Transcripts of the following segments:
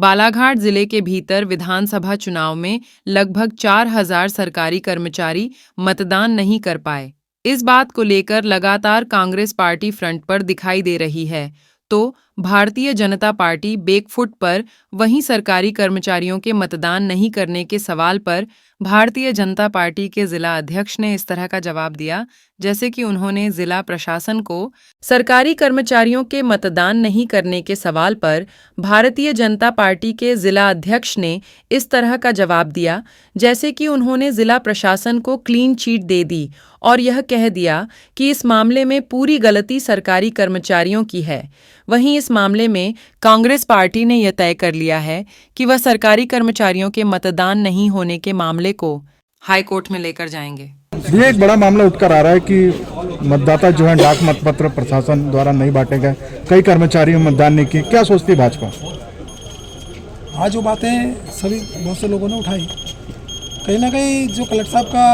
बालाघाट जिले के भीतर विधानसभा चुनाव में लगभग 4,000 सरकारी कर्मचारी मतदान नहीं कर पाए। इस बात को लेकर लगातार कांग्रेस पार्टी फ्रंट पर दिखाई दे रही है, तो भारतीय जनता पार्टी बैकफुट पर। वहीं सरकारी कर्मचारियों के मतदान नहीं करने के सवाल पर भारतीय जनता पार्टी के जिला अध्यक्ष ने इस तरह का जवाब दिया, जैसे कि उन्होंने जिला प्रशासन को सरकारी कर्मचारियों के मतदान नहीं करने के सवाल पर भारतीय जनता पार्टी के जिला अध्यक्ष ने इस तरह का जवाब दिया, जैसे कि उन्होंने जिला प्रशासन को क्लीन चिट दे दी और यह कह दिया कि इस मामले में पूरी गलती सरकारी कर्मचारियों की है। वहीं इस मामले में कांग्रेस पार्टी ने यह तय कर लिया है कि वह सरकारी कर्मचारियों के मतदान नहीं होने के मामले को हाई कोर्ट में लेकर जाएंगे। ये एक बड़ा मामला उठकर आ रहा है कि मतदाता जो है डाक मतपत्र प्रशासन द्वारा नहीं बांटे गए, कई कर्मचारियों ने मतदान नहीं किए। क्या सोचती है भाजपा? आज जो बातें सभी बहुत से लोगों ने उठाई, कहीं ना कहीं जो कलेक्टर साहब का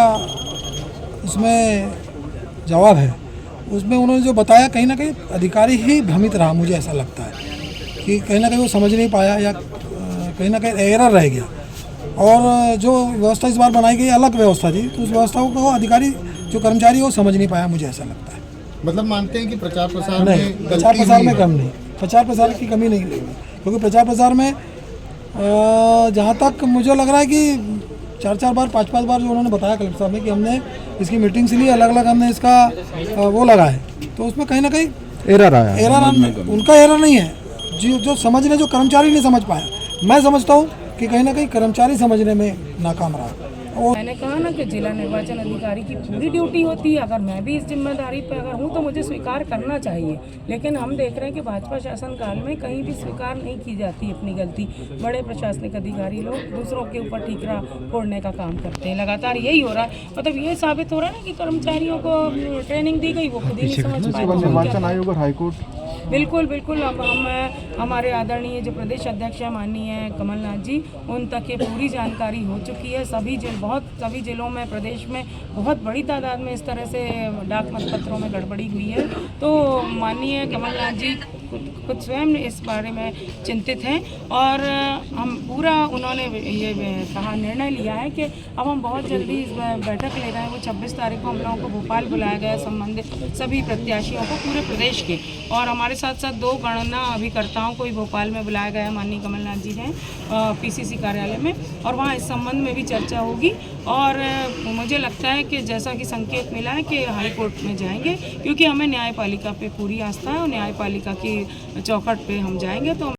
उसमें जवाब है, उसमें उन्होंने जो बताया, कहीं ना कहीं अधिकारी ही भ्रमित रहा। मुझे ऐसा लगता है कि कहीं ना कहीं वो समझ नहीं पाया या कहीं ना कहीं एरर रह गया। और जो व्यवस्था इस बार बनाई गई अलग व्यवस्था थी, तो उस व्यवस्था को अधिकारी जो कर्मचारी वो समझ नहीं पाया, मुझे ऐसा लगता है। मतलब मानते हैं कि प्रचार प्रसार नहीं, प्रचार प्रसार में कम नहीं, प्रचार प्रसार की कमी नहीं लगी, क्योंकि प्रचार प्रसार में जहाँ तक मुझे लग रहा है कि 4-4 बार 5-5 बार जो उन्होंने बताया कलेक्टर साहब ने कि हमने इसकी मीटिंग्स ली, अलग अलग हमने इसका वो लगा है, तो उसमें कहीं ना कहीं एरर आया। एरर उनका एरर नहीं है, जो समझने जो कर्मचारी नहीं समझ पाया। मैं समझता हूँ कि कहीं ना कहीं कर्मचारी समझने में नाकाम रहा। मैंने कहा ना कि जिला निर्वाचन अधिकारी की पूरी ड्यूटी होती है। अगर मैं भी इस जिम्मेदारी पर अगर हूँ तो मुझे स्वीकार करना चाहिए, लेकिन हम देख रहे हैं कि भाजपा शासनकाल में कहीं भी स्वीकार नहीं की जाती अपनी गलती। बड़े प्रशासनिक अधिकारी लोग दूसरों के ऊपर ठीकरा फोड़ने का काम करते हैं। लगातार यही हो रहा है, मतलब ये साबित हो रहा है ना कि कर्मचारियों को ट्रेनिंग दी गई, वो खुद ही नहीं समझ पाए। निर्वाचन आयोग और हाईकोर्ट बिल्कुल बिल्कुल। अब हम हमारे आदरणीय जो प्रदेश अध्यक्ष हैं माननीय कमलनाथ जी, उन तक ये पूरी जानकारी हो चुकी है। सभी जिलों में, प्रदेश में बहुत बड़ी तादाद में इस तरह से डाक मतपत्रों में गड़बड़ी हुई है। तो माननीय कमलनाथ जी खुद स्वयं इस बारे में चिंतित हैं और हम पूरा उन्होंने ये कहा, निर्णय लिया है कि अब हम बहुत जल्दी इस बैठक ले रहे हैं। वो 26 तारीख को हम लोगों को भोपाल बुलाया गया, संबंधित सभी प्रत्याशियों को पूरे प्रदेश के, और हमारे साथ साथ 2 गणना अभिकर्ताओं को भी भोपाल में बुलाया गया माननीय कमलनाथ जी ने पीसीसी कार्यालय में, और वहाँ इस संबंध में भी चर्चा होगी। और मुझे लगता है कि जैसा कि संकेत मिला है कि हाई कोर्ट में जाएंगे, क्योंकि हमें न्यायपालिका पे पूरी आस्था है और न्यायपालिका की चौखट पे हम जाएंगे। तो